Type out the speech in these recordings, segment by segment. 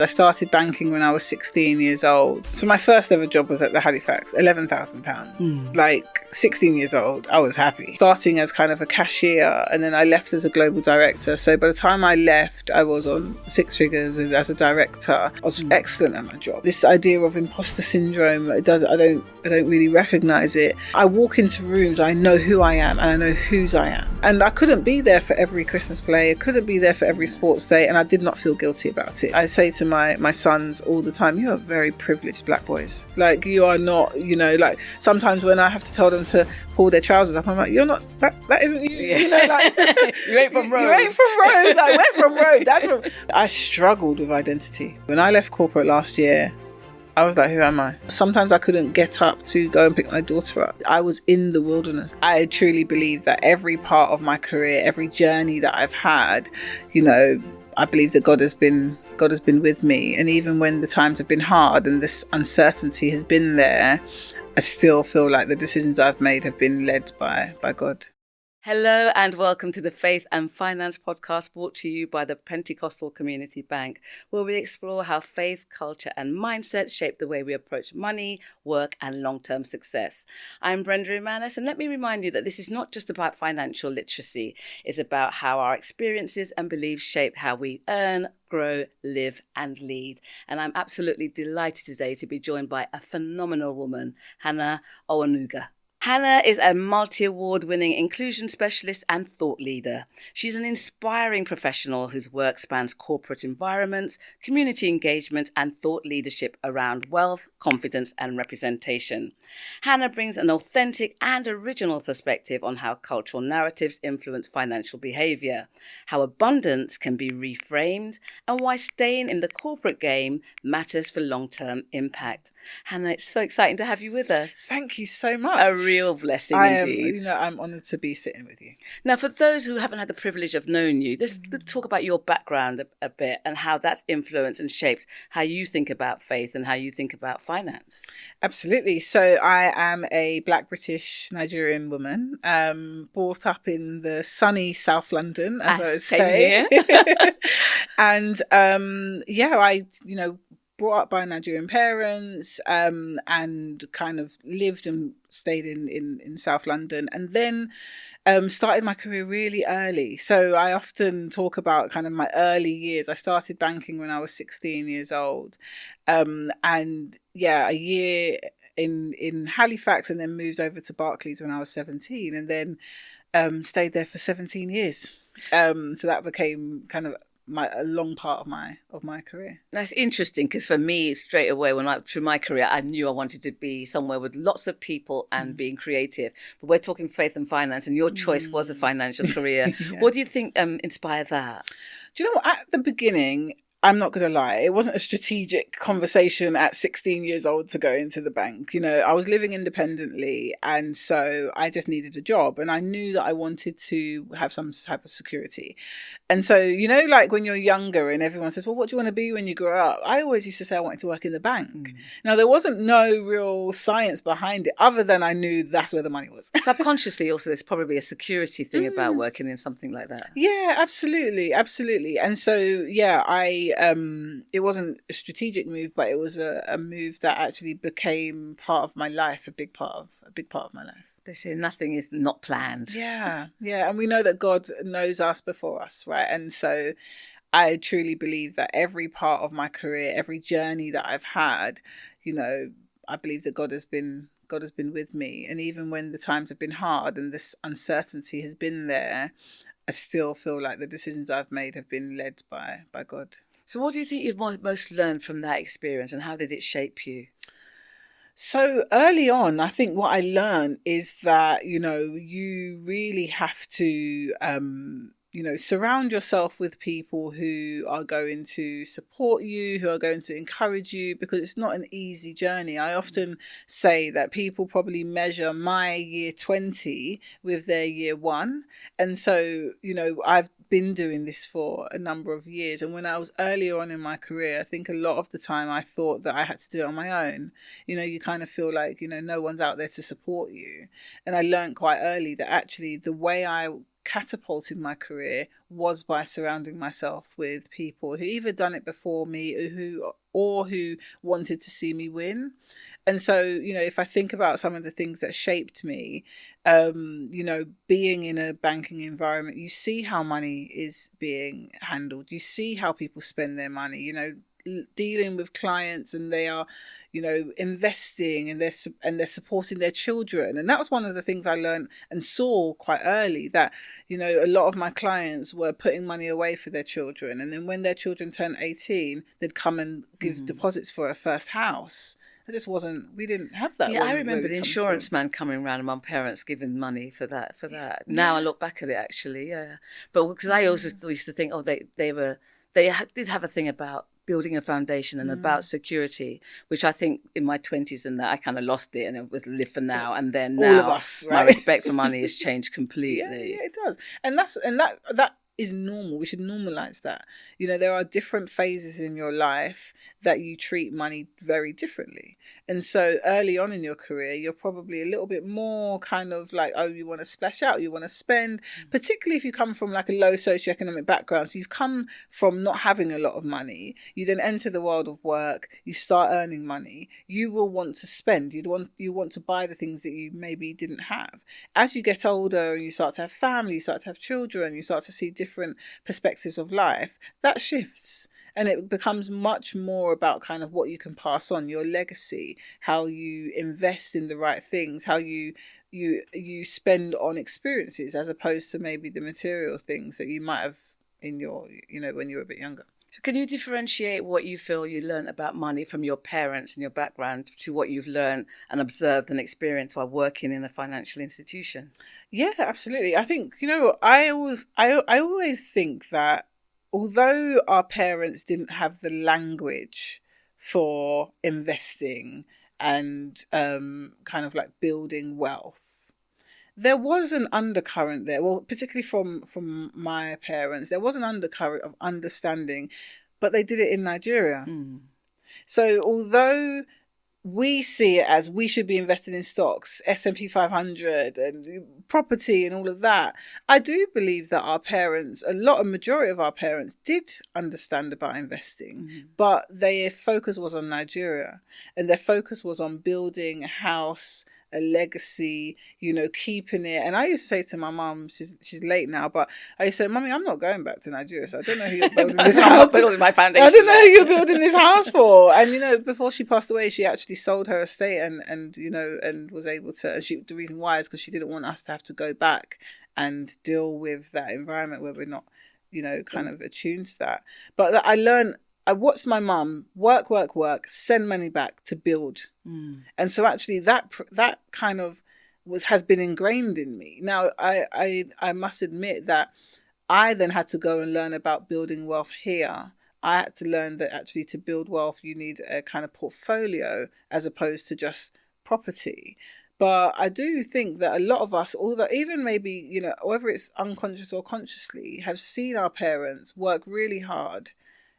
I started banking when I was 16 years old. So my first ever job was at the Halifax, £11,000. Like 16 years old, I was happy. Starting as kind of a cashier, and then I left as a global director. So by the time I left, I was on six figures as a director. I was excellent at my job. This idea of imposter syndrome, I don't really recognize it. I walk into rooms, I know who I am and I know whose I am. And I couldn't be there for every Christmas play. I couldn't be there for every sports day, and I did not feel guilty about it. I say to my sons all the time, you are very privileged black boys. Like, you are not, like sometimes when I have to tell them to pull their trousers up, I'm like, you're not, that isn't you. Like You ain't from road. You ain't from road. Like, we're from road. That's from... I struggled with identity. When I left corporate last year, I was like, who am I? Sometimes I couldn't get up to go and pick my daughter up. I was in the wilderness. I truly believe that every part of my career, every journey that I've had, I believe that God has been with me. And even when the times have been hard and this uncertainty has been there, I still feel like the decisions I've made have been led by God. Hello and welcome to the Faith and Finance podcast, brought to you by the Pentecostal Community Bank, where we explore how faith, culture and mindset shape the way we approach money, work and long-term success. I'm Brenda Emmanus, and let me remind you that this is not just about financial literacy. It's about how our experiences and beliefs shape how we earn, grow, live and lead. And I'm absolutely delighted today to be joined by a phenomenal woman, Hannah Awonuga. Hannah is a multi-award-winning inclusion specialist and thought leader. She's an inspiring professional whose work spans corporate environments, community engagement, and thought leadership around wealth, confidence, and representation. Hannah brings an authentic and original perspective on how cultural narratives influence financial behavior, how abundance can be reframed, and why staying in the corporate game matters for long-term impact. Hannah, it's so exciting to have you with us. Thank you so much. A real blessing indeed. I'm honoured to be sitting with you. Now, for those who haven't had the privilege of knowing you, let's talk about your background a bit and how that's influenced and shaped how you think about faith and how you think about finance. Absolutely. So I am a Black British Nigerian woman, brought up in the sunny South London, as I would say. And I brought up by Nigerian parents, and kind of lived and stayed in South London, and then started my career really early. So I often talk about kind of my early years. I started banking when I was 16 years old, a year in Halifax, and then moved over to Barclays when I was 17, and then stayed there for 17 years. So that became kind of a long part of my career. That's interesting, because for me, straight away, through my career, I knew I wanted to be somewhere with lots of people and being creative. But we're talking faith and finance, and your choice was a financial career. Yeah. What do you think inspired that? Do you know what? At the beginning, I'm not going to lie, it wasn't a strategic conversation at 16 years old to go into the bank. I was living independently, and so I just needed a job, and I knew that I wanted to have some type of security. And so, like when you're younger and everyone says, well, what do you want to be when you grow up? I always used to say I wanted to work in the bank. Now, there wasn't no real science behind it, other than I knew that's where the money was. Subconsciously, also, there's probably a security thing about working in something like that. Yeah, absolutely. And so, it wasn't a strategic move, but it was a move that actually became part of my life, a big part of my life. They say nothing is not planned. Yeah. And we know that God knows us before us, right? And so I truly believe that every part of my career, every journey that I've had, I believe that God has been with me. And even when the times have been hard and this uncertainty has been there, I still feel like the decisions I've made have been led by God. So what do you think you've most learned from that experience, and how did it shape you? So early on, I think what I learned is that, you really have to, surround yourself with people who are going to support you, who are going to encourage you, because it's not an easy journey. I often say that people probably measure my year 20 with their year 1. And so, I've been doing this for a number of years. And when I was earlier on in my career, I think a lot of the time I thought that I had to do it on my own. You kind of feel like, no one's out there to support you. And I learned quite early that actually the way I catapulted my career was by surrounding myself with people who either done it before me or who wanted to see me win. And so, if I think about some of the things that shaped me, being in a banking environment, you see how money is being handled. You see how people spend their money, dealing with clients, and they are, investing, and they're supporting their children. And that was one of the things I learned and saw quite early, that, a lot of my clients were putting money away for their children. And then when their children turned 18, they'd come and give deposits for a first house. We didn't have that. Yeah, I remember the insurance man coming around and my parents giving money for that. Yeah. Now I look back at it, actually, yeah. But because I also used to think, they did have a thing about building a foundation and about security, which I think in my 20s and that I kind of lost it, and it was live for now. And then now all of us, right? My respect for money has changed completely. Yeah, it does. And that is normal. We should normalize that. There are different phases in your life that you treat money very differently. And so early on in your career, you're probably a little bit more kind of like, you want to splash out, you want to spend, particularly if you come from like a low socioeconomic background. So you've come from not having a lot of money. You then enter the world of work, you start earning money. You will want to spend. You want to buy the things that you maybe didn't have. As you get older and you start to have family, you start to have children, you start to see different perspectives of life, that shifts. And it becomes much more about kind of what you can pass on, your legacy, how you invest in the right things, how you spend on experiences, as opposed to maybe the material things that you might have in your, when you were a bit younger. Can you differentiate what you feel you learned about money from your parents and your background to what you've learned and observed and experienced while working in a financial institution? Yeah, absolutely. I think, I always think that although our parents didn't have the language for investing and kind of like building wealth, there was an undercurrent there. Well, particularly from my parents, there was an undercurrent of understanding, but they did it in Nigeria. So although we see it as we should be invested in stocks, S&P 500 and property and all of that, I do believe that our parents, majority of our parents did understand about investing, but their focus was on Nigeria, and their focus was on building a house, a legacy, keeping it. And I used to say to my mum, she's late now, but I used to say, Mummy, I'm not going back to Nigeria, so I don't know who you're building this house. My foundation. I don't know who you're building this house for. And before she passed away, she actually sold her estate and was able to. And the reason why is because she didn't want us to have to go back and deal with that environment where we're not, kind of attuned to that. But I watched my mum work, send money back to build. And so actually that kind of has been ingrained in me. Now, I must admit that I then had to go and learn about building wealth here. I had to learn that actually to build wealth, you need a kind of portfolio as opposed to just property. But I do think that a lot of us, although even maybe, whether it's unconscious or consciously, have seen our parents work really hard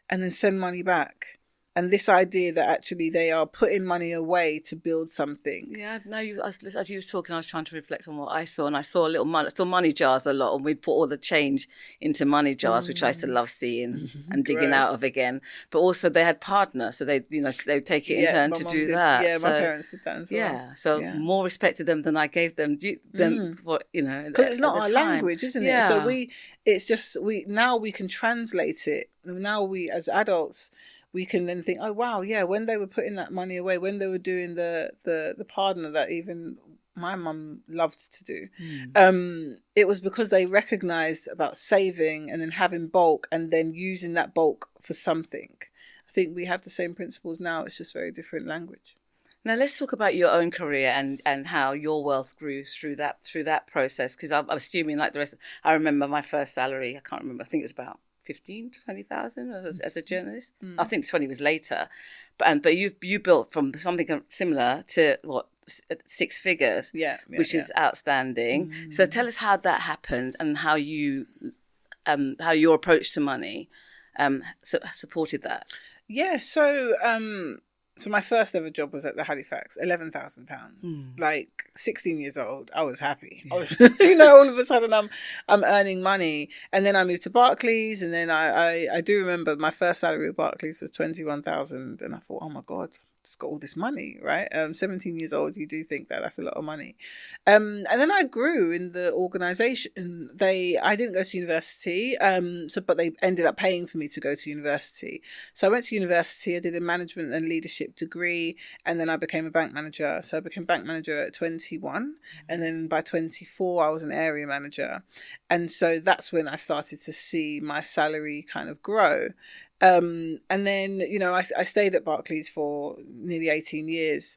and then send money back. And this idea that actually they are putting money away to build something. Yeah, no, as you was talking, I was trying to reflect on what I saw, and I saw money jars a lot, and we'd put all the change into money jars, which I used to love seeing and digging out of again. But also they had partners, so they would take it in turn to do that. Yeah, my parents did that as well. Yeah, so more respected them than I gave them. Because it's not our language, isn't it? So now we can translate it. Now we as adults, we can then think, oh, wow, yeah, when they were putting that money away, when they were doing the partner that even my mum loved to do, it was because they recognised about saving and then having bulk and then using that bulk for something. I think we have the same principles now. It's just very different language. Now let's talk about your own career and how your wealth grew through that process. Because I'm assuming, like the rest, I remember my first salary. I can't remember. I think it was about 15 to 20,000 as a journalist. I think 20 was later, but you built from something similar to what, 6 figures, which is outstanding. So tell us how that happened and how your approach to money supported that. Yeah, so So my first ever job was at the Halifax, £11,000. Like 16 years old, I was happy. I was, all of a sudden I'm earning money. And then I moved to Barclays, and then I do remember my first salary at Barclays was 21,000, and I thought, oh my God, just got all this money, right? 17 years old, you do think that that's a lot of money. And then I grew in the organisation. I didn't go to university, but they ended up paying for me to go to university. So I went to university, I did a management and leadership degree, and then I became a bank manager. So I became bank manager at 21, and then by 24, I was an area manager. And so that's when I started to see my salary kind of grow. And then, I stayed at Barclays for nearly 18 years.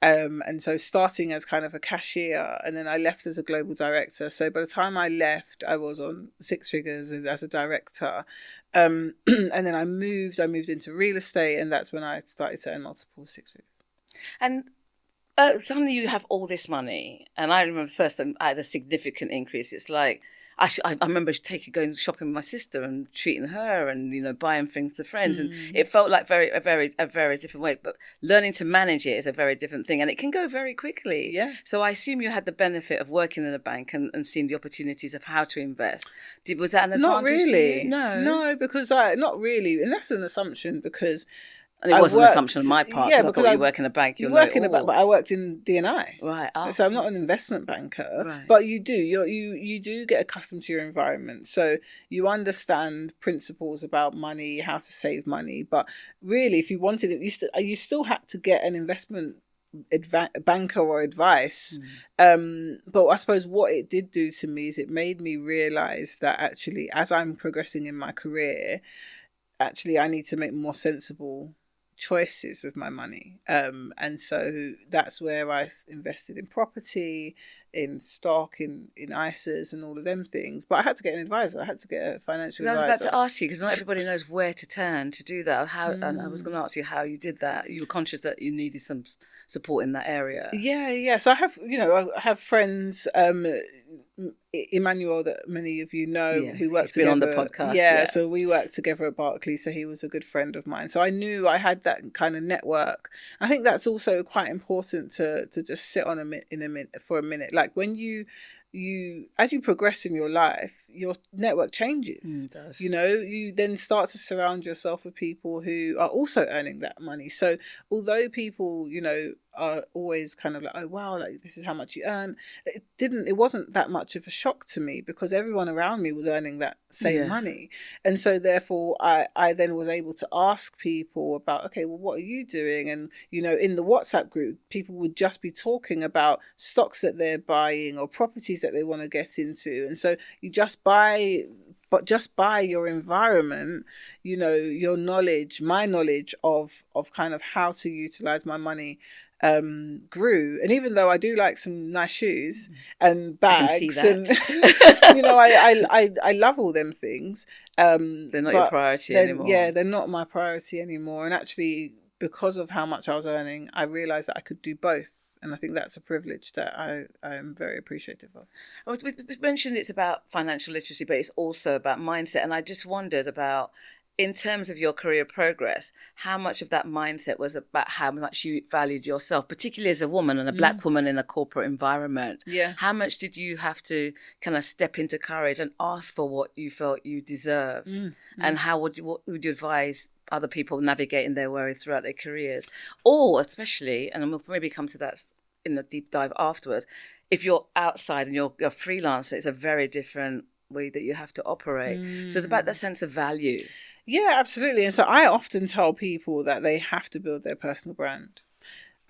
And so starting as kind of a cashier, and then I left as a global director. So by the time I left, I was on six figures as a director. And then I moved into real estate, and that's when I started to earn multiple six figures. And suddenly you have all this money. And I remember first time I had a significant increase. It's like, I remember going shopping with my sister and treating her and, buying things to friends. And it felt like a very different way. But learning to manage it is a very different thing. And it can go very quickly. Yeah. So I assume you had the benefit of working in a bank and seeing the opportunities of how to invest. Was that an advantage Not really. to you? No. No, because not really. And that's an assumption because... And it was an assumption on my part. Yeah, because I thought you work in a bank. You work in a bank, but I worked in D&I. Right. Oh. So I'm not an investment banker. Right. But you do. You do get accustomed to your environment. So you understand principles about money, how to save money. But really, if you wanted it, you still had to get an investment banker or advice. But I suppose what it did do to me is it made me realise that actually, as I'm progressing in my career, actually I need to make more sensible choices with my money, and so that's where I invested in property, in stock, in ISAs and all of them things. But I had to get an advisor. I had to get a financial advisor. I was about to ask you, because not everybody knows where to turn to do that. And I was going to ask you how you did that. You were conscious that you needed some support in that area. Yeah. So I have friends, Emmanuel, that many of you know, who works together. He's been on the podcast. Yeah, so we worked together at Barclays, so he was a good friend of mine. So I knew I had that kind of network. I think that's also quite important to just sit on for a minute. Like when you as you progress in your life, your network changes. It does. You then start to surround yourself with people who are also earning that money. So although people, are always kind of like, oh wow, like this is how much you earn, it wasn't that much of a shock to me because everyone around me was earning that same money. And so therefore I then was able to ask people about, okay, well, what are you doing? And in the WhatsApp group, people would just be talking about stocks that they're buying or properties that they want to get into. And so you just by your environment, your knowledge, my knowledge of kind of how to utilize my money grew. And even though I do like some nice shoes and bags, and I love all them things. They're not your priority anymore. Yeah, they're not my priority anymore. And actually, because of how much I was earning, I realized that I could do both. And I think that's a privilege that I am very appreciative of. We mentioned it's about financial literacy, but it's also about mindset. And I just wondered about, in terms of your career progress, how much of that mindset was about how much you valued yourself, particularly as a woman and a black woman in a corporate environment. Yeah. How much did you have to kind of step into courage and ask for what you felt you deserved? And what would you advise other people navigating their way throughout their careers? Or especially, and we'll maybe come to that in a deep dive afterwards, if you're outside and you're a freelancer, it's a very different way that you have to operate. So it's about that sense of value. Yeah, absolutely. And so I often tell people that they have to build their personal brand.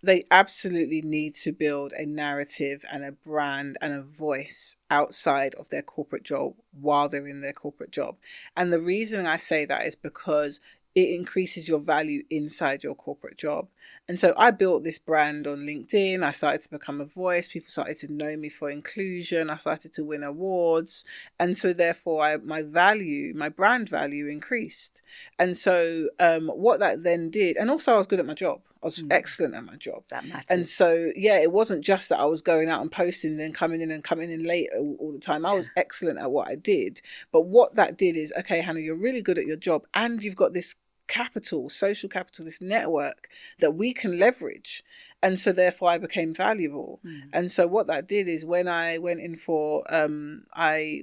They absolutely need to build a narrative and a brand and a voice outside of their corporate job while they're in their corporate job. And the reason I say that is because it increases your value inside your corporate job. And so I built this brand on LinkedIn. I started to become a voice. People started to know me for inclusion. I started to win awards. And so therefore my brand value increased. And so what that then did, and also I was good at my job. I was excellent at my job. That matters. And so, it wasn't just that I was going out and posting and then coming in late all the time. I was excellent at what I did. But what that did is, okay, Hannah, you're really good at your job and you've got this capital, social capital, this network that we can leverage. And so therefore I became valuable. And so what that did is when I went in for my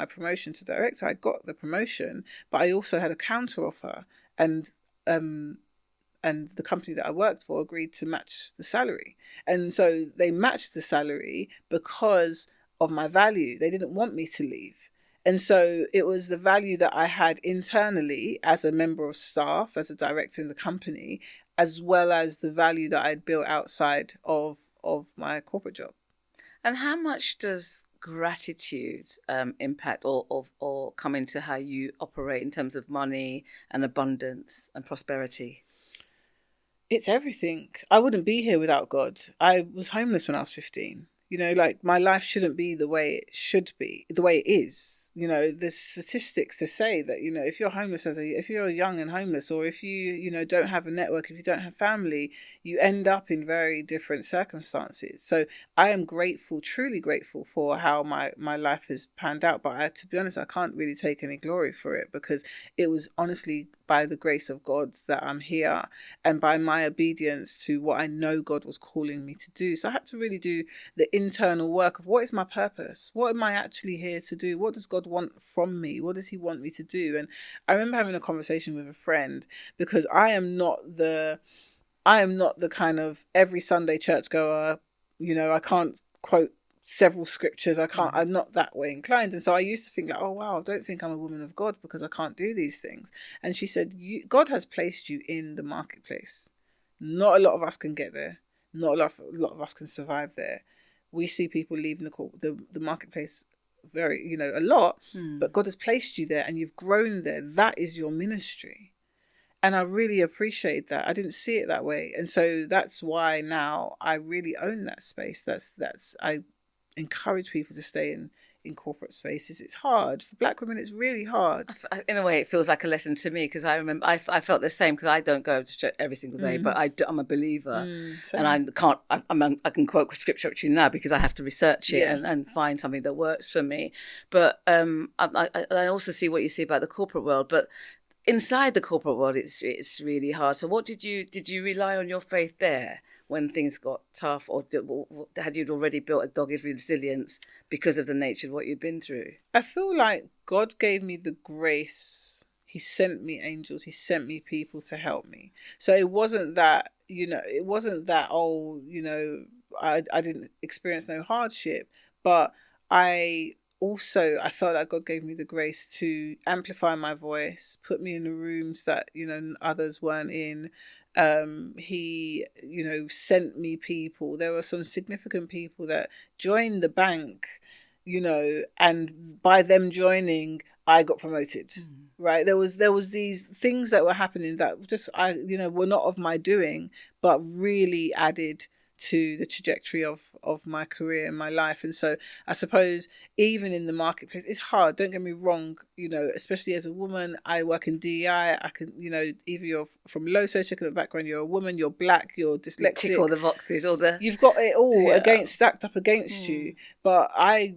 promotion to director, I got the promotion, but I also had a counter offer, and the company that I worked for agreed to match the salary. And so they matched the salary because of my value. They didn't want me to leave. And so it was the value that I had internally as a member of staff, as a director in the company, as well as the value that I'd built outside of my corporate job. And how much does gratitude impact or come into how you operate in terms of money and abundance and prosperity? It's everything. I wouldn't be here without God. I was homeless when I was 15. You know, like, my life shouldn't be the way it should be, the way it is. You know, there's statistics to say that, you know, if you're homeless if you're young and homeless, or if you don't have a network, if you don't have family, you end up in very different circumstances. So I am grateful, truly grateful for how my life has panned out. But to be honest, I can't really take any glory for it, because it was honestly by the grace of God that I'm here, and by my obedience to what I know God was calling me to do. So I had to really do the internal work of, what is my purpose? What am I actually here to do? What does God want from me? What does he want me to do? And I remember having a conversation with a friend, because I am not the kind of every Sunday churchgoer. You know, I can't quote several scriptures. I'm not that way inclined. And so I used to think, like, oh wow, I don't think I'm a woman of God because I can't do these things. And she said, God has placed you in the marketplace. Not a lot of us can get there. Not a lot of us can survive there. We see people leaving the marketplace very, a lot, but God has placed you there and you've grown there. That is your ministry. And I really appreciate that. I didn't see it that way. And so that's why now I really own that space. I encourage people to stay in corporate spaces. It's hard. For Black women, it's really hard. In a way, it feels like a lesson to me, because I remember I felt the same, because I don't go to church every single day, but I'm a believer. And I can quote scripture to you now because I have to research it and find something that works for me. But I also see what you see about the corporate world, but inside the corporate world, it's really hard. So what did you rely on your faith there when things got tough, or had you already built a dogged resilience because of the nature of what you'd been through? I feel like God gave me the grace. He sent me angels. He sent me people to help me. So it wasn't that, I didn't experience no hardship, but I felt like God gave me the grace to amplify my voice, put me in the rooms that, others weren't in. He, sent me people. There were some significant people that joined the bank, and by them joining, I got promoted. Right? There was these things that were happening that just, were not of my doing, but really added to the trajectory of my career and my life. And so I suppose even in the marketplace, it's hard, don't get me wrong, especially as a woman. I work in DEI. I can, either you're from low socioeconomic background, you're a woman, you're Black, you're dyslexic. Tick all the boxes, you've got it all stacked up against you. But I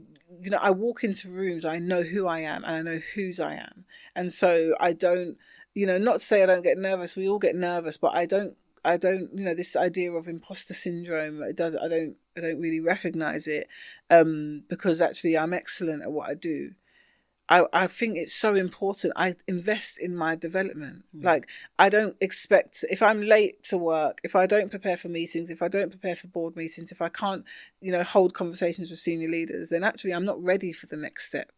walk into rooms, I know who I am and I know whose I am. And so I don't, not to say I don't get nervous, we all get nervous, but I don't, this idea of imposter syndrome, I don't really recognize it, because actually I'm excellent at what I do. I think it's so important. I invest in my development. Like, I don't expect, if I'm late to work, if I don't prepare for meetings, if I don't prepare for board meetings, if I can't, hold conversations with senior leaders, then actually I'm not ready for the next step.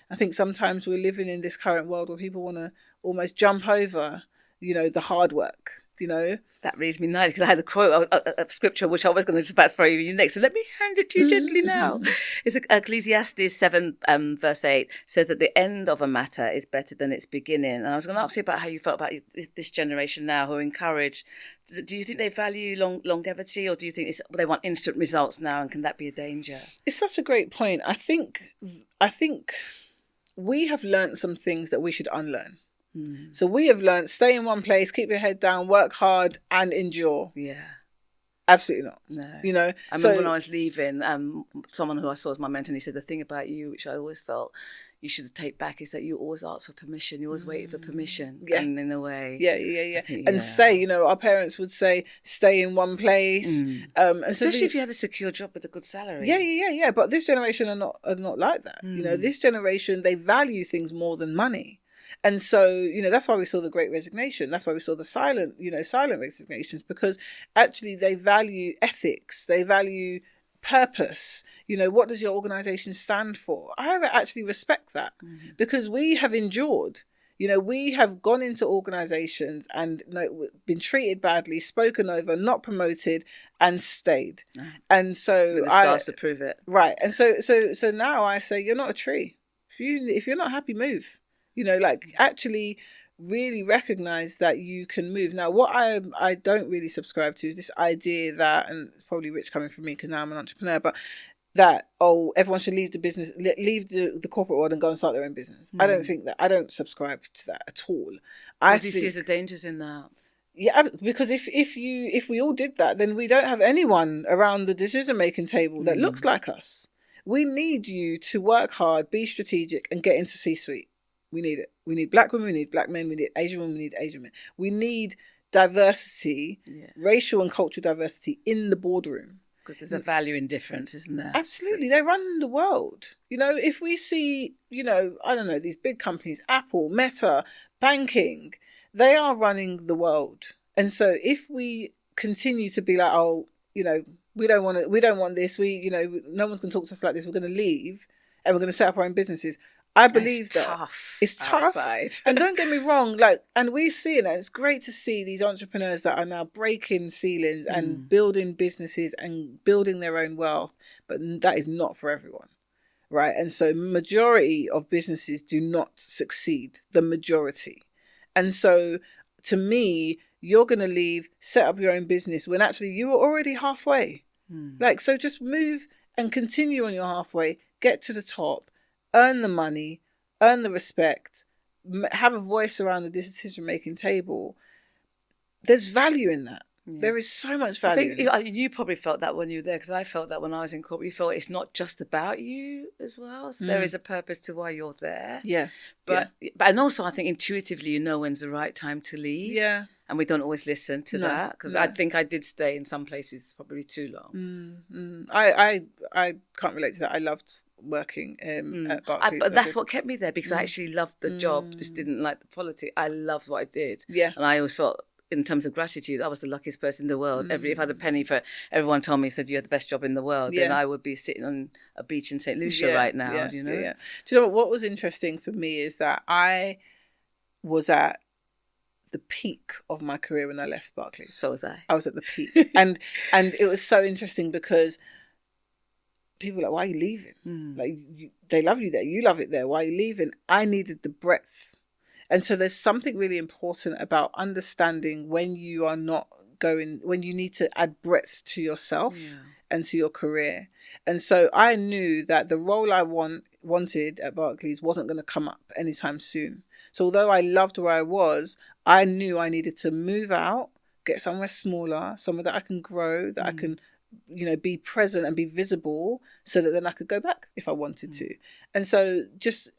I think sometimes we're living in this current world where people want to almost jump over, the hard work. That reads me nice, because I had a quote of scripture which I was going to throw you next. So let me hand it to you gently now. It's Ecclesiastes 7 verse 8 says that the end of a matter is better than its beginning. And I was going to ask you about how you felt about this generation now who are encouraged. Do you think they value longevity, or do you think they want instant results now, and can that be a danger? It's such a great point. I think we have learned some things that we should unlearn. So we have learned, stay in one place, keep your head down, work hard and endure. Yeah. Absolutely not. No. I remember when I was leaving, someone who I saw as my mentor, and he said, the thing about you, which I always felt, you should take back is that you always ask for permission. You always wait for permission. Yeah. And in a way. Yeah. Think, and stay, you know, our parents would say, stay in one place. And especially if you had a secure job with a good salary. Yeah. But this generation are not like that. You know, this generation, they value things more than money. And so, you know, that's why we saw the Great Resignation. That's why we saw the silent resignations, because actually they value ethics. They value purpose. You know, what does your organization stand for? I actually respect that because we have endured. You know, we have gone into organizations and been treated badly, spoken over, not promoted, and stayed. And so with the scars to prove it. Right. And so now I say, you're not a tree. If you're not happy, move. You know, like actually really recognize that you can move. Now, what I don't really subscribe to is this idea that, and it's probably rich coming from me because now I'm an entrepreneur, but that, everyone should leave the business, leave the corporate world and go and start their own business. I don't think that. I don't subscribe to that at all. What do you see as the dangers in that? Yeah, because if we all did that, then we don't have anyone around the decision-making table that looks like us. We need you to work hard, be strategic, and get into C-suite. We need it. We need black women, we need black men, we need Asian women, we need Asian men. We need diversity, racial and cultural diversity in the boardroom. Because there's a value in difference, isn't there? Absolutely. They run the world. You know, if we see, you know, I don't know, these big companies, Apple, Meta, banking, they are running the world. And so if we continue to be like, you know, we don't want this, no one's going to talk to us like this, we're going to leave and we're going to set up our own businesses. I believe it's that tough. It's tough. Outside. And don't get me wrong, and we see it, and it's great to see these entrepreneurs that are now breaking ceilings and building businesses and building their own wealth. But that is not for everyone, right? And so majority of businesses do not succeed, the majority. And so to me, you're going to leave, set up your own business when actually you were already halfway. So just move and continue on your halfway, get to the top, earn the money, earn the respect, have a voice around the decision-making table. There's value in that. Yeah. There is so much value. I think you probably felt that when you were there, because I felt that when I was in corporate. You felt it's not just about you as well. So there is a purpose to why you're there. Yeah. But and also I think intuitively you know when's the right time to leave. Yeah. And we don't always listen to that, because I think I did stay in some places probably too long. I can't relate to that. I loved working at Barclays. But that's what kept me there, because I actually loved the job, just didn't like the politics. I loved what I did. Yeah. And I always felt, in terms of gratitude, I was the luckiest person in the world. If I had a penny for everyone told me, said you had the best job in the world, then I would be sitting on a beach in St. Lucia right now, you know? Yeah. Do you know what was interesting for me is that I was at the peak of my career when I left Barclays. So was I. I was at the peak. and it was so interesting because people were like, why are you leaving? They love you there. You love it there. Why are you leaving? I needed the breadth. And so there's something really important about understanding when you are not going, when you need to add breadth to yourself and to your career. And so I knew that the role I wanted at Barclays wasn't going to come up anytime soon. So although I loved where I was, I knew I needed to move out, get somewhere smaller, somewhere that I can grow, that I can, be present and be visible, so that then I could go back if I wanted to. And so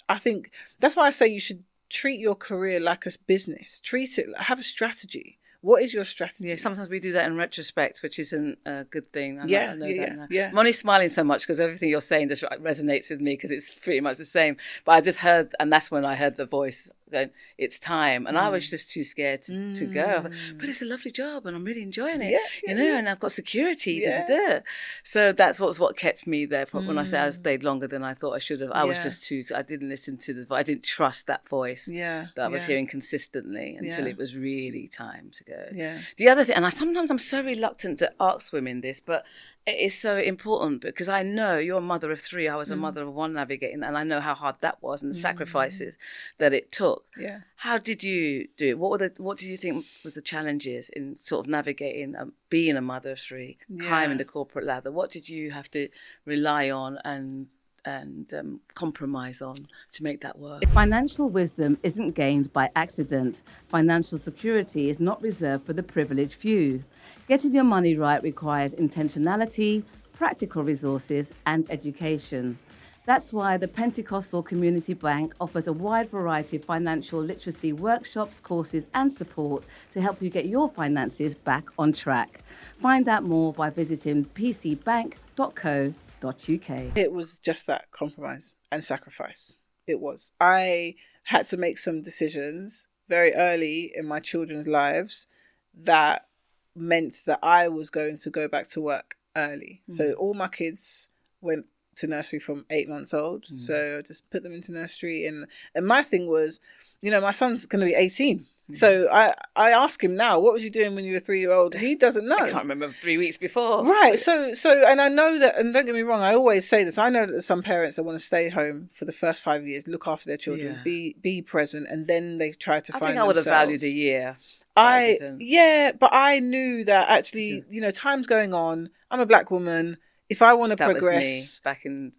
I think that's why I say you should treat your career like a business. Treat it, have a strategy. What is your strategy? Yeah, sometimes we do that in retrospect, which isn't a good thing. I know that now. Yeah. I'm only smiling so much because everything you're saying just resonates with me, because it's pretty much the same. But I just heard, and that's when I heard the voice going, it's time. And I was just too scared to go. But it's a lovely job and I'm really enjoying it, and I've got security. So that's what kept me there. When I say I stayed longer than I thought I should have, I was just I didn't listen to the voice. I didn't trust that voice that I was hearing consistently until it was really time to go. Yeah. The other thing, and sometimes I'm so reluctant to ask women this, but it is so important, because I know you're a mother of 3. I was a mother of 1 navigating, and I know how hard that was and the sacrifices that it took. Yeah. How did you do it? What did you think was the challenges in sort of navigating being a mother of 3, climbing the corporate ladder? What did you have to rely on and compromise on to make that work? Financial wisdom isn't gained by accident. Financial security is not reserved for the privileged few. Getting your money right requires intentionality, practical resources, and education. That's why the Pentecostal Community Bank offers a wide variety of financial literacy workshops, courses and support to help you get your finances back on track. Find out more by visiting pcbank.co.uk. It was just that compromise and sacrifice. It was. I had to make some decisions very early in my children's lives that meant that I was going to go back to work early. So all my kids went to nursery from 8 months old. So I just put them into nursery. And my thing was, my son's going to be 18. So I ask him now, what was you doing when you were 3-year-old? He doesn't know. I can't remember 3 weeks before. Right. So, and I know that, and don't get me wrong, I always say this. I know that some parents that want to stay home for the first 5 years, look after their children, be present, and then they try to find themselves. I think I would have valued a year. But I knew that actually, time's going on. I'm a black woman. If I want to progress, was me back in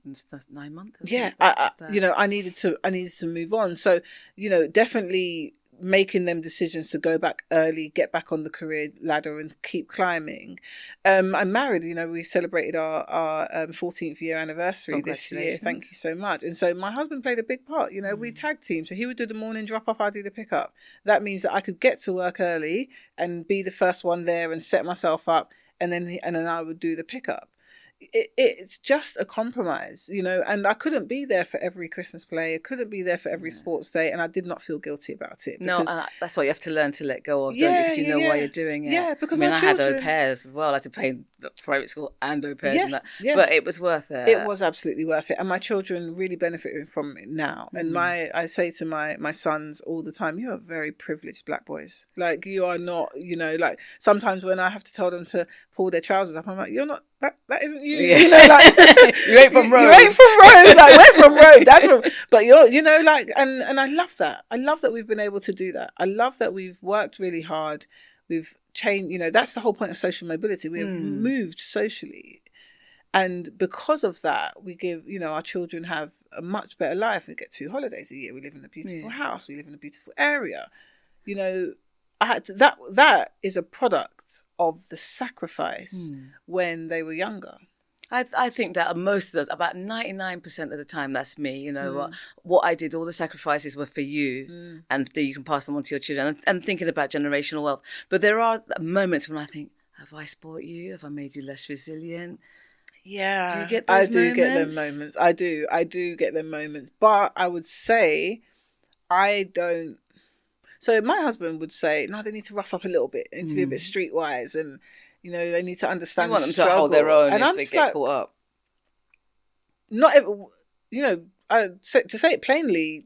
9 months. I needed to move on. So, definitely making them decisions to go back early, get back on the career ladder and keep climbing. I'm married, we celebrated our 14th year anniversary this year. Thank you so much. And so my husband played a big part, we tag team. So he would do the morning drop off, I'd do the pickup. That means that I could get to work early and be the first one there and set myself up. And then I would do the pickup. It's just a compromise, and I couldn't be there for every Christmas play. I couldn't be there for every sports day, and I did not feel guilty about it. No, that's what you have to learn to let go of, don't you? Because you know why you're doing it. Yeah, because I had au pairs as well. I had to pay private school and au pairs and that. Yeah. But it was worth it. It was absolutely worth it. And my children really benefited from it now. And I say to my sons all the time, you are very privileged black boys. Like, you are not, like sometimes when I have to tell them to pull their trousers up, I'm like, you're not, that isn't you. Yeah. You ain't from Rome. You ain't from Rome. Like, we're from Rome. That's from, but you're, and I love that. I love that we've been able to do that. I love that we've worked really hard. We've changed, that's the whole point of social mobility. We have moved socially. And because of that, we give, our children have a much better life. We get 2 holidays a year. We live in a beautiful house. We live in a beautiful area. That is a product of the sacrifice when they were younger. I think that about 99% of the time, that's me. What I did, all the sacrifices were for you, and that you can pass them on to your children. I'm thinking about generational wealth. But there are moments when I think, have I spoilt you? Have I made you less resilient? Yeah. Do you get those moments? I do get them moments. I do get them moments. But I would say I don't. So my husband would say, no, they need to rough up a little bit. They need to be a bit streetwise, and they need to understand. You want them to hold their own if they get caught up. Not, to say it plainly,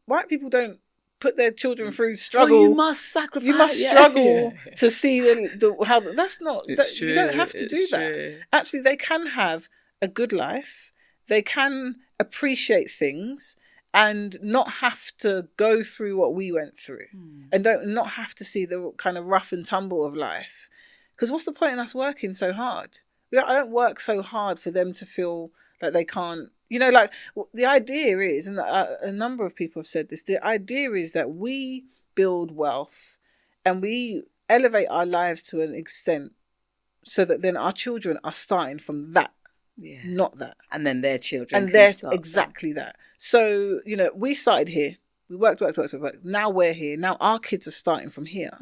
white people don't put their children through struggle. Oh, you must sacrifice. You must struggle to see how. That's not. True. You don't have to do that. True. Actually, they can have a good life. They can appreciate things and not have to go through what we went through, and not have to see the kind of rough and tumble of life. Because what's the point in us working so hard? I don't work so hard for them to feel like they can't. The idea is, and a number of people have said this, the idea is that we build wealth and we elevate our lives to an extent so that then our children are starting from that, not that. And then their children and they're exactly that. So, we started here. We worked. Now we're here. Now our kids are starting from here.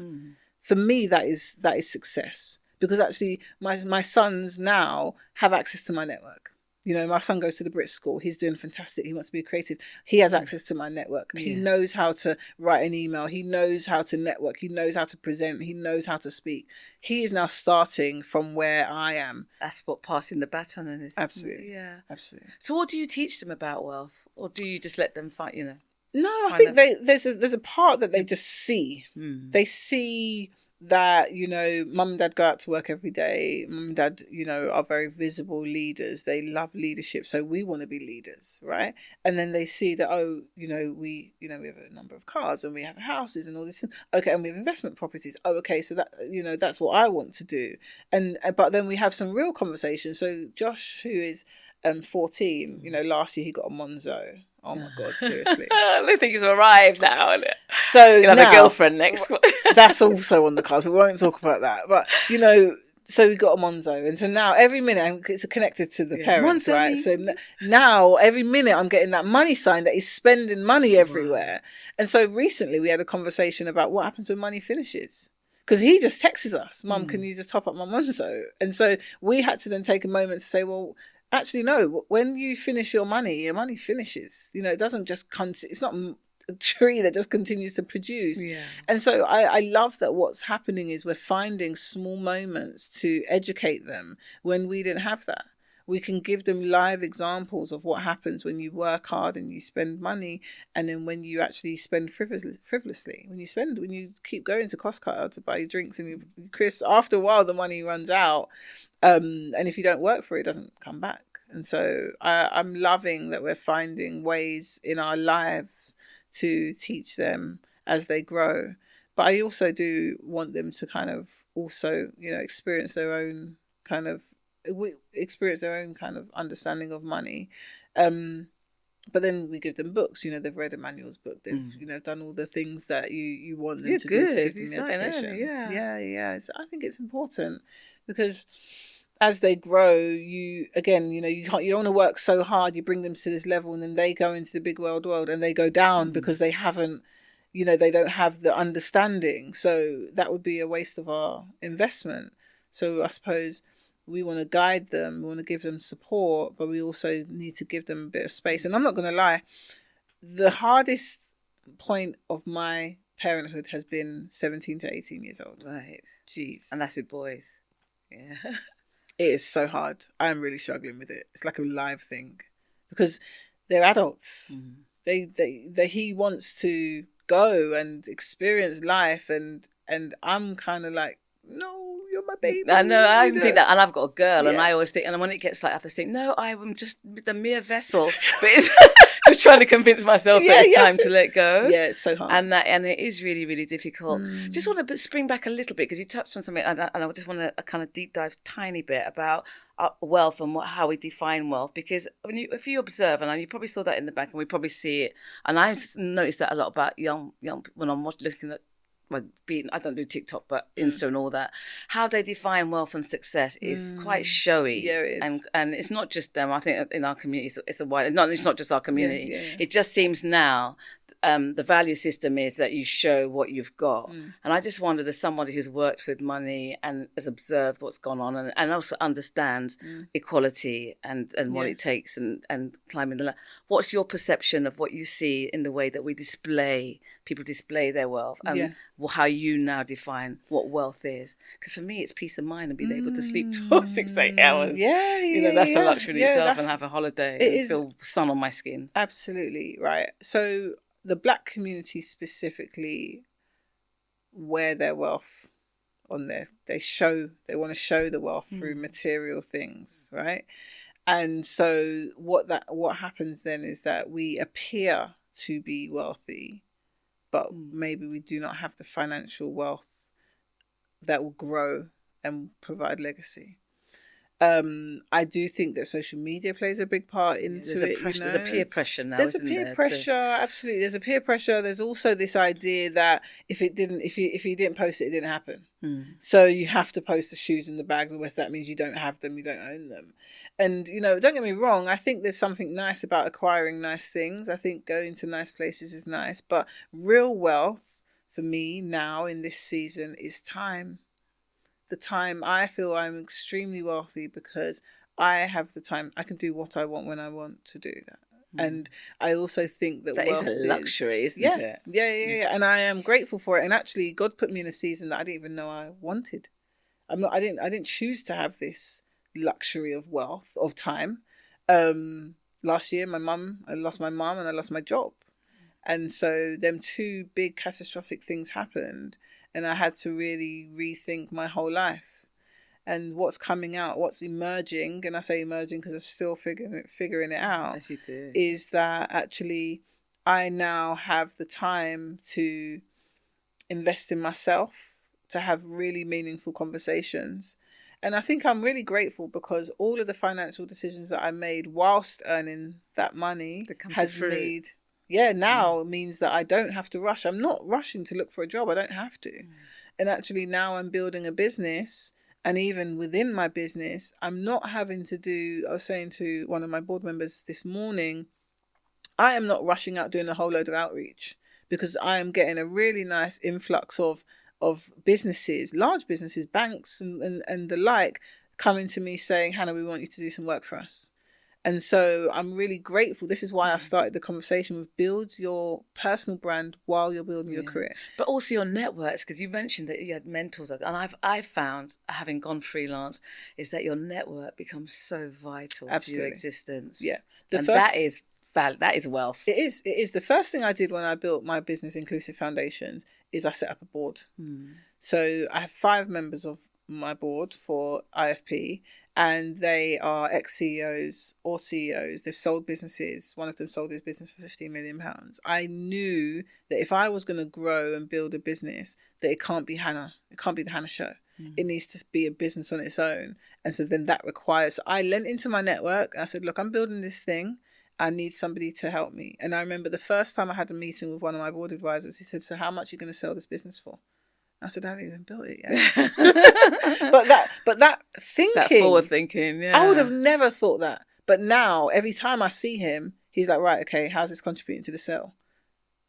For me, that is success, because actually my sons now have access to my network. My son goes to the Brit school. He's doing fantastic. He wants to be creative. He has access to my network. He knows how to write an email. He knows how to network. He knows how to present. He knows how to speak. He is now starting from where I am. That's what passing the baton is. Absolutely. Yeah. Absolutely. So what do you teach them about wealth? Or do you just let them fight, No, I think there's a part that they just see. They see that, mum and dad go out to work every day. Mum and dad, are very visible leaders. They love leadership. So we want to be leaders, right? And then they see that, we have a number of cars and we have houses and all this. Okay, and we have investment properties. Oh, okay, so that, that's what I want to do. But then we have some real conversations. So Josh, who is 14, last year he got a Monzo. Oh my God, seriously. They think he's arrived now. So you'll have a girlfriend next. That's also on the cards. We won't talk about that. But, So we got a Monzo, and so now every minute it's connected to the parents, Monzo right? So now every minute I'm getting that money sign that he's spending money everywhere. And so recently we had a conversation about what happens when money finishes, because he just texts us, "Mum, can you just top up my Monzo?" And so we had to then take a moment to say, well, actually no. When you finish your money finishes. You know, it doesn't just it's not a tree that just continues to produce. And so I love that what's happening is we're finding small moments to educate them when we didn't have that. We can give them live examples of what happens when you work hard and you spend money, and then when you actually spend frivolously. When you keep going to Costco to buy your drinks and your crisps, after a while the money runs out, and if you don't work for it, it doesn't come back. And so I'm loving that we're finding ways in our lives to teach them as they grow. But I also do want them to kind of also, you know, experience their own kind of understanding of money. But then we give them books. You know, they've read Emmanuel's book. They've you know, done all the things that you want them to do to give them the education. Yeah. So I think it's important, because as they grow, you don't want to work so hard. You bring them to this level, and then they go into the big world, and they go down because they haven't, you know, they don't have the understanding. So that would be a waste of our investment. So I suppose we want to guide them, we want to give them support, but we also need to give them a bit of space. And I'm not going to lie, the hardest point of my parenthood has been 17 to 18 years old. Right. Jeez. And that's with boys. Yeah. It is so hard. I'm really struggling with it. It's like a live thing, because they're adults. He wants to go and experience life, and I'm kind of like, no, you're my baby. I know, I think that, and I've got a girl, and I always think, and when it gets like, I think, no, I'm just the mere vessel. But it's just trying to convince myself that it's time to let go. Yeah, it's so hard. And it is really, really difficult. Just want to spring back a little bit, because you touched on something, and I just want to kind of deep dive tiny bit about wealth and how we define wealth. Because if you observe, and you probably saw that in the bank, and we probably see it, and I've noticed that a lot about young when I'm looking at, I don't do TikTok, but Insta and all that, how they define wealth and success is quite showy. Yeah, it is. And it's not just them. I think in our community, it's not just our community. It just seems now the value system is that you show what you've got. And I just wondered, as somebody who's worked with money and has observed what's gone on, and also understands equality and what it takes and climbing the ladder, what's your perception of what you see in the way that people display their wealth, and how you now define what wealth is? Because for me, it's peace of mind and being able to sleep 6-8 hours. That's a luxury in itself, and have a holiday and feel sun on my skin. Absolutely right. So the Black community specifically wear their wealth on they want to show the wealth through material things, right? And so what happens then is that we appear to be wealthy, but maybe we do not have the financial wealth that will grow and provide legacy. I do think that social media plays a big part into it. There's a peer pressure now. There's a peer pressure, absolutely. There's a peer pressure. There's also this idea that if you didn't post it, it didn't happen. So you have to post the shoes and the bags, unless that means you don't have them, you don't own them. And don't get me wrong. I think there's something nice about acquiring nice things. I think going to nice places is nice, but real wealth for me now in this season is time. The time. I feel I'm extremely wealthy because I have the time. I can do what I want when I want to do that. And I also think that wealth is a luxury, isn't it? Yeah. And I am grateful for it. And actually, God put me in a season that I didn't even know I wanted. I didn't choose to have this luxury of wealth, of time. Last year, I lost my mum and I lost my job. And so them two big catastrophic things happened. And I had to really rethink my whole life, and what's coming out, what's emerging. And I say emerging because I'm still figuring it out. Yes, you do. Is that actually I now have the time to invest in myself, to have really meaningful conversations. And I think I'm really grateful because all of the financial decisions that I made whilst earning that money now means that I don't have to rush. I'm not rushing to look for a job. I don't have to. And actually now I'm building a business And even within my business, I'm not having to do, I was saying to one of my board members this morning, I am not rushing out doing a whole load of outreach because I am getting a really nice influx of businesses, large businesses, banks and the like, coming to me saying, Hannah, we want you to do some work for us. And so I'm really grateful. This is why I started the conversation with build your personal brand while you're building your career. But also your networks, because you mentioned that you had mentors. And I've found, having gone freelance, is that your network becomes so vital to your existence. Yeah. That is wealth. It is. It is. The first thing I did when I built my business, Inclusive Foundations, is I set up a board. So I have 5 members of my board for IFP, and they are ex-CEOs or CEOs. They've sold businesses. One of them sold his business for £15 million. I knew that if I was going to grow and build a business, that it can't be Hannah. It can't be the Hannah Show. It needs to be a business on its own. And so then that requires... So I lent into my network and I said, look, I'm building this thing. I need somebody to help me. And I remember the first time I had a meeting with one of my board advisors, he said, so how much are you going to sell this business for? I said, I haven't even built it yet. but that thinking, that forward thinking, I would have never thought that. But now, every time I see him, he's like, right, okay, how's this contributing to the sale?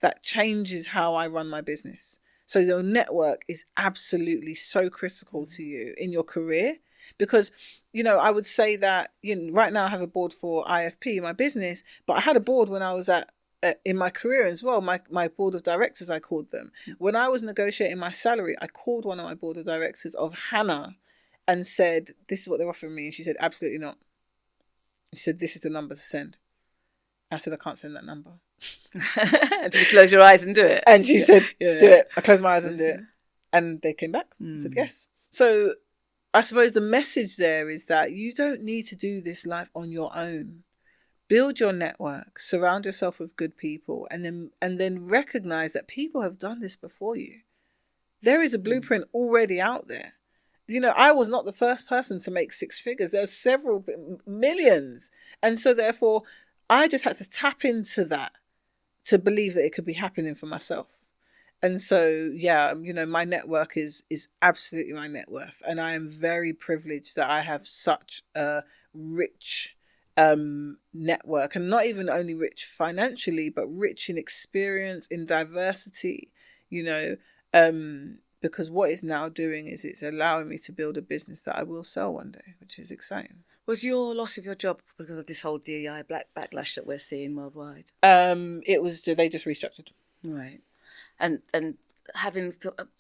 That changes how I run my business. So your network is absolutely so critical to you in your career. Because, I would say that, right now I have a board for IFP, my business, but I had a board when I was in my career as well, my board of directors, I called them. When I was negotiating my salary, I called one of my board of directors of Hannah and said, this is what they're offering me. And she said, absolutely not. She said, this is the number to send. I said, I can't send that number. Did you close your eyes and do it? And she said, do it. I closed my eyes and do it. And they came back and said, yes. So I suppose the message there is that you don't need to do this life on your own. Build your network, surround yourself with good people, and then recognize that people have done this before you. There is a blueprint already out there. I was not the first person to make 6 figures. There's several millions. And so therefore, I just had to tap into that to believe that it could be happening for myself. And so, my network is absolutely my net worth. And I am very privileged that I have such a rich network, and not even only rich financially, but rich in experience, in diversity, because what it's now doing is it's allowing me to build a business that I will sell one day, which is exciting. Was your loss of your job because of this whole DEI backlash that we're seeing worldwide? It was, they just restructured. Right. And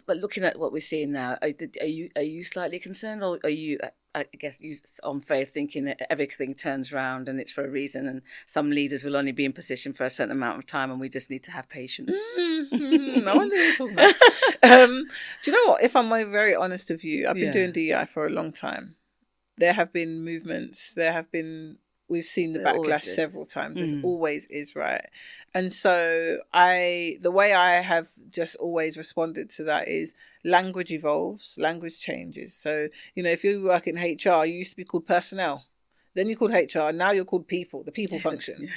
but looking at what we're seeing now, are you slightly concerned, or are you, I guess, you on faith, thinking that everything turns around and it's for a reason, and some leaders will only be in position for a certain amount of time, and we just need to have patience? No one you're talking about. Do you know what? If I'm very honest with you, I've been doing DEI for a long time. There have been movements. We've seen the backlash several times. There's always is, right? And so the way I have just always responded to that is language evolves, language changes. So, if you work in HR, you used to be called personnel. Then you're called HR, and now you're called people, the people function,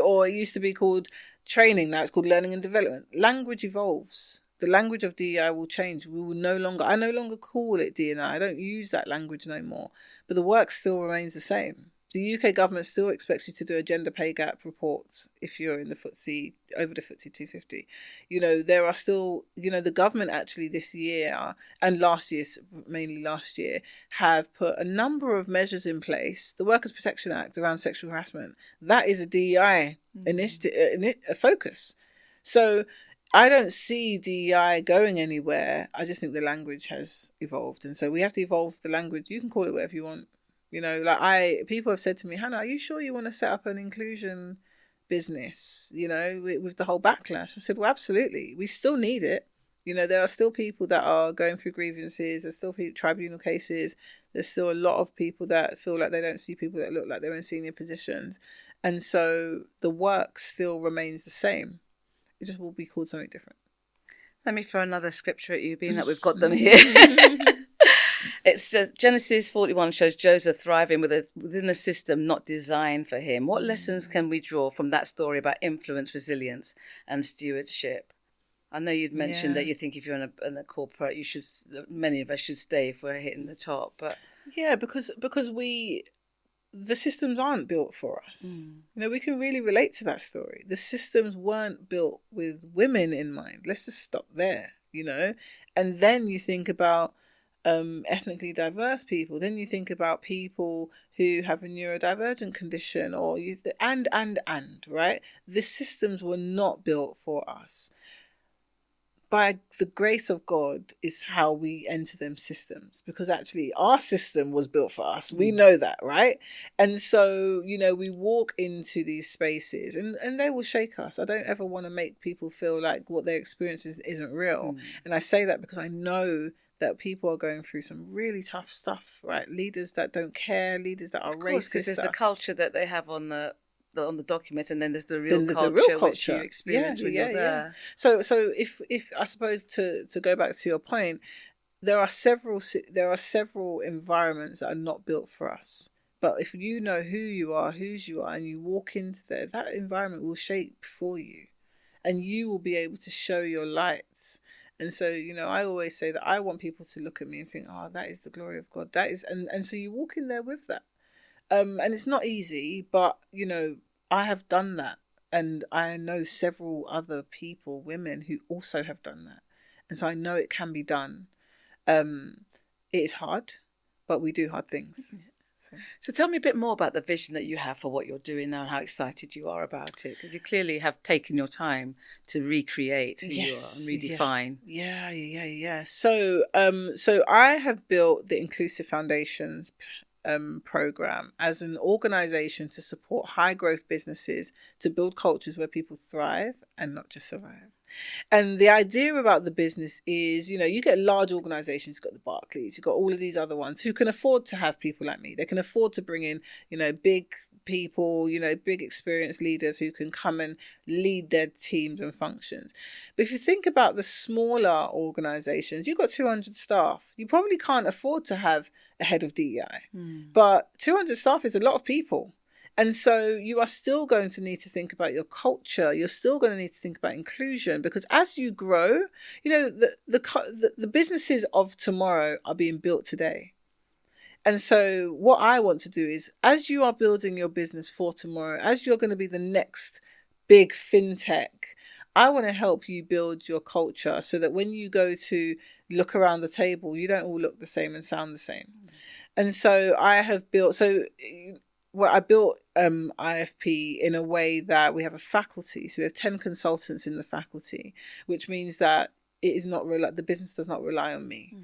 or it used to be called training, now it's called learning and development. Language evolves. The language of DEI will change. I no longer call it DEI. I don't use that language no more. But the work still remains the same. The UK government still expects you to do a gender pay gap report if you're in the FTSE, over the FTSE 250. There are still, the government actually this year and mainly last year, have put a number of measures in place. The Workers' Protection Act around sexual harassment, that is a DEI initiative, a focus. So I don't see DEI going anywhere. I just think the language has evolved. And so we have to evolve the language. You can call it whatever you want. People have said to me, Hannah, are you sure you want to set up an inclusion business, with the whole backlash? I said, well, absolutely. We still need it. There are still people that are going through grievances. There's still tribunal cases. There's still a lot of people that feel like they don't see people that look like they're in senior positions. And so the work still remains the same. It just will be called something different. Let me throw another scripture at you, being that we've got them here. It's just Genesis 41 shows Joseph thriving within a system not designed for him. What lessons can we draw from that story about influence, resilience, and stewardship? I know you'd mentioned that you think if you're in a corporate, many of us should stay if we're hitting the top. But yeah, because the systems aren't built for us. We can really relate to that story. The systems weren't built with women in mind. Let's just stop there, And then you think about ethnically diverse people. Then you think about people who have a neurodivergent condition, right? The systems were not built for us. By the grace of God is how we enter them systems, because actually our system was built for us. We know that, right? And so, we walk into these spaces and they will shake us. I don't ever want to make people feel like what their experience isn't real. And I say that because I know that people are going through some really tough stuff, right? Leaders that don't care, leaders that are racist. Because there's the culture that they have on the documents, and then there's the real culture which you experience when you're there. So if I suppose to go back to your point, there are several environments that are not built for us. But if you know who you are, whose you are, and you walk into there, that environment will shape for you, and you will be able to show your light. And so, I always say that I want people to look at me and think, that is the glory of God. That is, and so you walk in there with that. And it's not easy, but, I have done that. And I know several other people, women, who also have done that. And so I know it can be done. It is hard, but we do hard things. So tell me a bit more about the vision that you have for what you're doing now and how excited you are about it. Because you clearly have taken your time to recreate who you are and redefine. Yeah. So I have built the Inclusive Foundations program as an organization to support high growth businesses to build cultures where people thrive and not just survive. And the idea about the business is, you get large organizations, you've got the Barclays, you've got all of these other ones who can afford to have people like me. They can afford to bring in, big people, big experienced leaders who can come and lead their teams and functions. But if you think about the smaller organizations, you've got 200 staff. You probably can't afford to have a head of DEI. But 200 staff is a lot of people. And so you are still going to need to think about your culture. You're still going to need to think about inclusion, because as you grow, the businesses of tomorrow are being built today. And so what I want to do is, as you are building your business for tomorrow, as you're going to be the next big fintech, I want to help you build your culture so that when you go to look around the table, you don't all look the same and sound the same. And so I built IFP in a way that we have a faculty. So we have 10 consultants in the faculty, which means that it is not the business does not rely on me.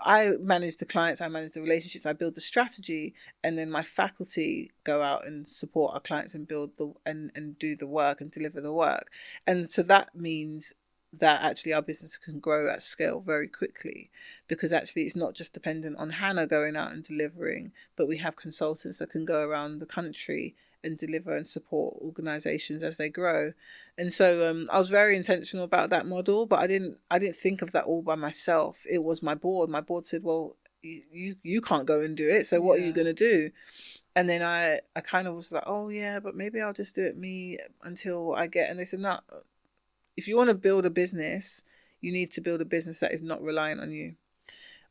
I manage the clients, I manage the relationships, I build the strategy, and then my faculty go out and support our clients and build and do the work and deliver the work. And so that means that actually our business can grow at scale very quickly, because actually it's not just dependent on Hannah going out and delivering, but we have consultants that can go around the country and deliver and support organizations as they grow. And so I was very intentional about that model, but I didn't think of that all by myself. It was my board. My board said, well, you can't go and do it, so what are you going to do? And then I kind of was like, oh yeah, but maybe I'll just do it me until I get, and they said, no, if you want to build a business, you need to build a business that is not reliant on you.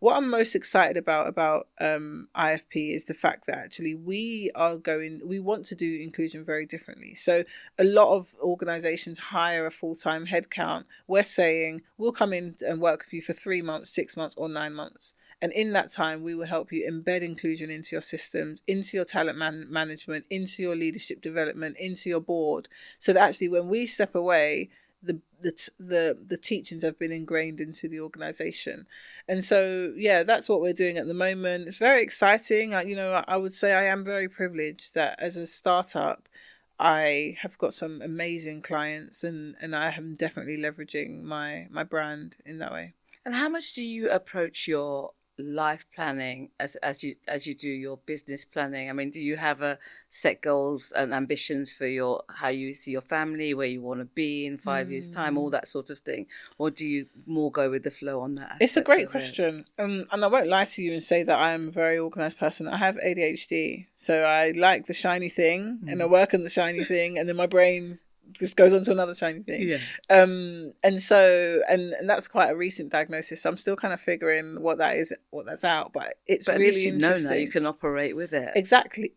What I'm most excited about IFP is the fact that actually we want to do inclusion very differently. So a lot of organizations hire a full-time headcount. We're saying we'll come in and work with you for 3 months, 6 months, or 9 months. And in that time, we will help you embed inclusion into your systems, into your talent management, into your leadership development, into your board. So that actually when we step away, the teachings have been ingrained into the organization. And so that's what we're doing at the moment. It's very exciting. I would say I am very privileged that as a startup I have got some amazing clients, and I am definitely leveraging my brand in that way. And how much do you approach your life planning as you do your business planning? I mean, do you have a set goals and ambitions for how you see your family, where you want to be in 5 years' time, all that sort of thing, or do you more go with the flow on that? It's a great question, and I won't lie to you and say that I am a very organized person. I have ADHD, so I like the shiny thing and I work on the shiny thing, and then my brain just goes on to another shiny thing. Yeah. And so, and that's quite a recent diagnosis. So I'm still kind of figuring what that is, what that's out. But it's But at really least you interesting. know that you can operate with it. Exactly.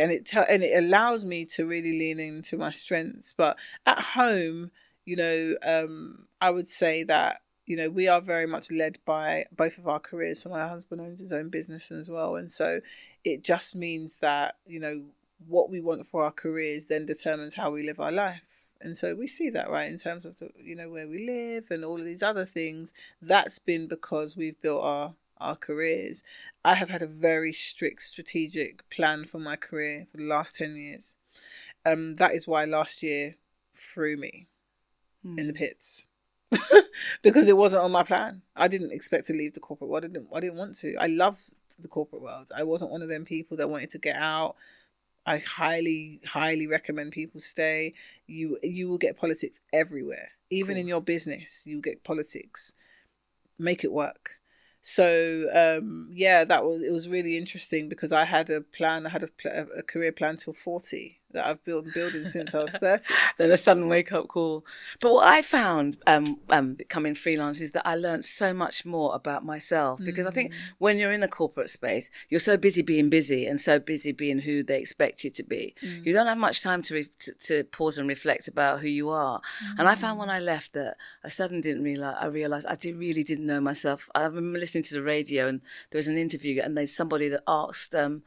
And it allows me to really lean into my strengths. But at home, I would say that, we are very much led by both of our careers. So my husband owns his own business as well. And so it just means that, what we want for our careers then determines how we live our life. And so we see that, right, in terms of, where we live and all of these other things. That's been because we've built our careers. I have had a very strict strategic plan for my career for the last 10 years. That is why last year threw me in the pits. Because it wasn't on my plan. I didn't expect to leave the corporate world. I didn't want to. I loved the corporate world. I wasn't one of them people that wanted to get out. I highly, highly recommend people stay. You will get politics everywhere. Even in your business, you get politics. Make it work. So it was really interesting because I had a plan. I had a career plan till 40 that I've been building since I was 30. Then a sudden wake up call. But what I found becoming freelance is that I learned so much more about myself, because I think when you're in a corporate space, you're so busy being busy and so busy being who they expect you to be. You don't have much time to pause and reflect about who you are. And I found when I left that I suddenly realized I really didn't know myself. I remember listening to the radio, and there was an interview, and there's somebody that asked them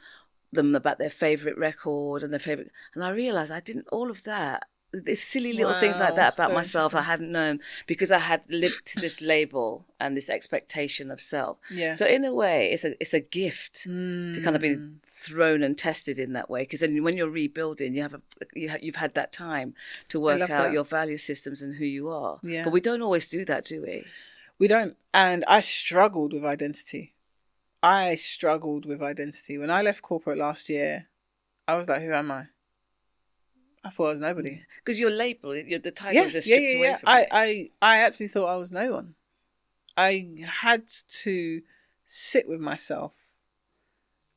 about their favorite record and and I realized I didn't, all of that, there's silly little things like that about myself I hadn't known, because I had lived to this label and this expectation of self. Yeah. So in a way, it's a gift to kind of be thrown and tested in that way, because then when you're rebuilding, you've had that time to work out your value systems and who you are. Yeah. But we don't always do that, do we? We don't. And I struggled with identity. When I left corporate last year, I was like, who am I? I thought I was nobody. Because your label, the titles are stripped away from you. I actually thought I was no one. I had to sit with myself,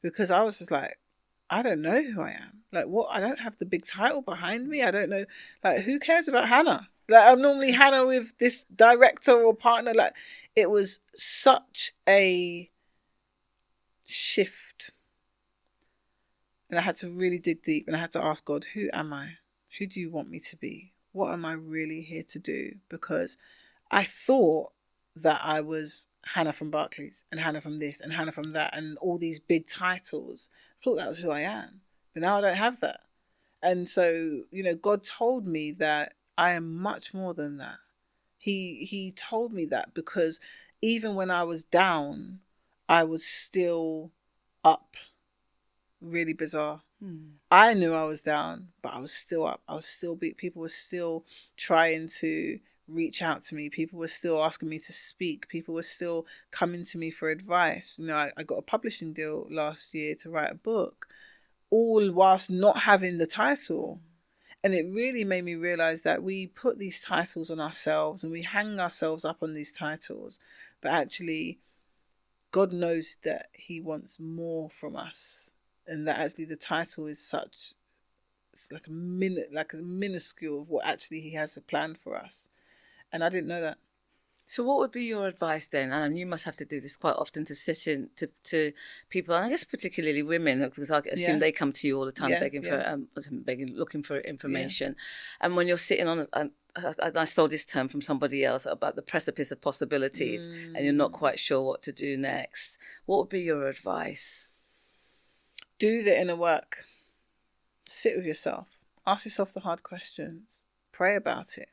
because I was just like, I don't know who I am. Like, what? I don't have the big title behind me. I don't know. Like, who cares about Hannah? Like, I'm normally Hannah with this director or partner. Like, it was such a shift. And I had to really dig deep, and I had to ask God, who am I? Who do you want me to be? What am I really here to do? Because I thought that I was Hannah from Barclays and Hannah from this and Hannah from that and all these big titles. I thought that was who I am. But now I don't have that. And so, God told me that I am much more than that. He told me that because even when I was down, I was still up. Really bizarre. I knew I was down, but I was still up. I was still people were still trying to reach out to me. People were still asking me to speak. People were still coming to me for advice. I got a publishing deal last year to write a book, all whilst not having the title. And it really made me realize that we put these titles on ourselves and we hang ourselves up on these titles, but actually God knows that he wants more from us. And that actually the title is it's like a minuscule of what actually he has a plan for us. And I didn't know that. So what would be your advice then? And you must have to do this quite often, to sit in to people, and I guess particularly women, because I assume they come to you all the time looking for information. Yeah. And when you're sitting on I saw this term from somebody else about the precipice of possibilities, and you're not quite sure what to do next. What would be your advice? Do the inner work. Sit with yourself. Ask yourself the hard questions. Pray about it.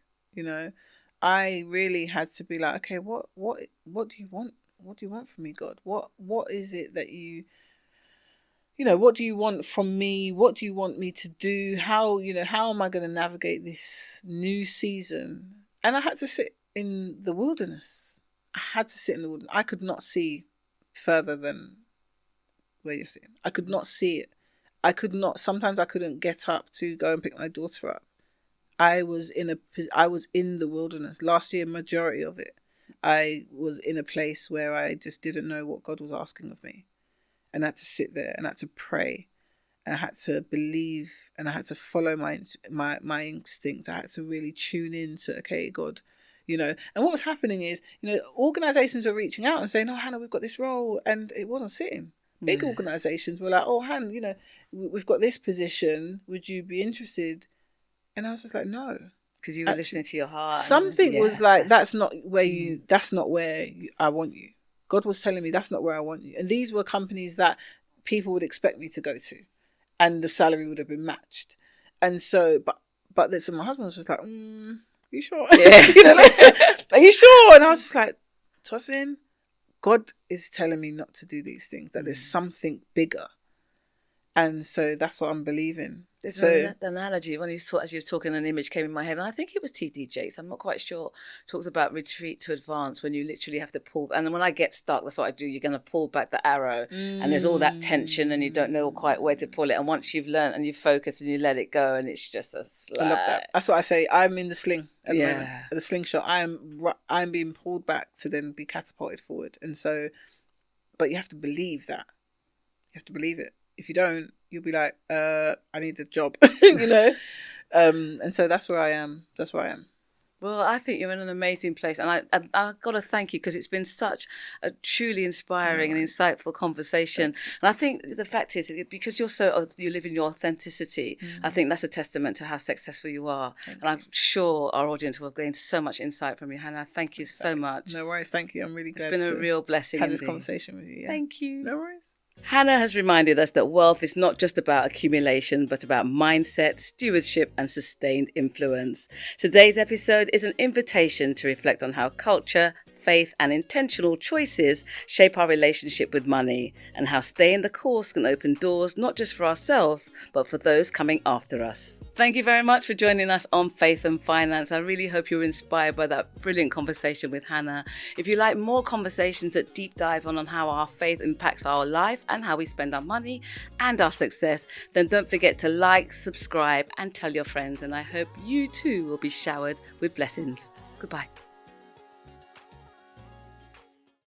I really had to be like, okay, what do you want? What do you want from me, God? What is it that what do you want from me? What do you want me to do? How am I going to navigate this new season? And I had to sit in the wilderness. I could not see further than where you're sitting. I could not see it. Sometimes I couldn't get up to go and pick my daughter up. I was in the wilderness. Last year, majority of it, I was in a place where I just didn't know what God was asking of me. And I had to sit there and I had to pray. And I had to believe, and I had to follow my instinct. I had to really tune in to, okay, God, you know. And what was happening is, you know, organisations were reaching out and saying, oh, Hannah, we've got this role, and it wasn't sitting. Big organisations were like, oh, Hannah, you know, we've got this position. Would you be interested? And I was just like, no. Because you were listening to your heart. Something was like, that's not where I want you. God was telling me that's not where I want you. And these were companies that people would expect me to go to. And the salary would have been matched. And so, but so my husband was just like, are you sure? Yeah. You know, like, are you sure? And I was just like, Tosin, God is telling me not to do these things, that there's something bigger. And so that's what I'm believing. There's an analogy when as you were talking, an image came in my head, and I think it was T.D. Jakes, I'm not quite sure, talks about retreat to advance, when you literally have to pull, and when I get stuck, that's what I do, you're going to pull back the arrow, and there's all that tension, and you don't know quite where to pull it, and once you've learned and you focus and you let it go, and it's just a slide. I love that. That's what I say, I'm in the sling at the moment, at the slingshot. I'm being pulled back to then be catapulted forward. And so, but you have to believe that. You have to believe it. If you don't, you'll be like, I need a job, you know? And so that's where I am. That's where I am. Well, I think you're in an amazing place. And I've got to thank you, because it's been such a truly inspiring and insightful conversation. And I think the fact is, because you live in your authenticity, I think that's a testament to how successful you are. And I'm sure our audience will gain so much insight from you, Hannah. Thank you so much. No worries. Thank you. I'm really glad it's been a real blessing have this conversation with you. Yeah. Thank you. No worries. Hannah has reminded us that wealth is not just about accumulation, but about mindset, stewardship, and sustained influence. Today's episode is an invitation to reflect on how culture, faith, and intentional choices shape our relationship with money, and how staying the course can open doors not just for ourselves, but for those coming after us. Thank you very much for joining us on Faith and Finance. I really hope you were inspired by that brilliant conversation with Hannah. If you like more conversations that deep dive on how our faith impacts our life and how we spend our money and our success, then don't forget to like, subscribe, and tell your friends. And I hope you too will be showered with blessings. Goodbye.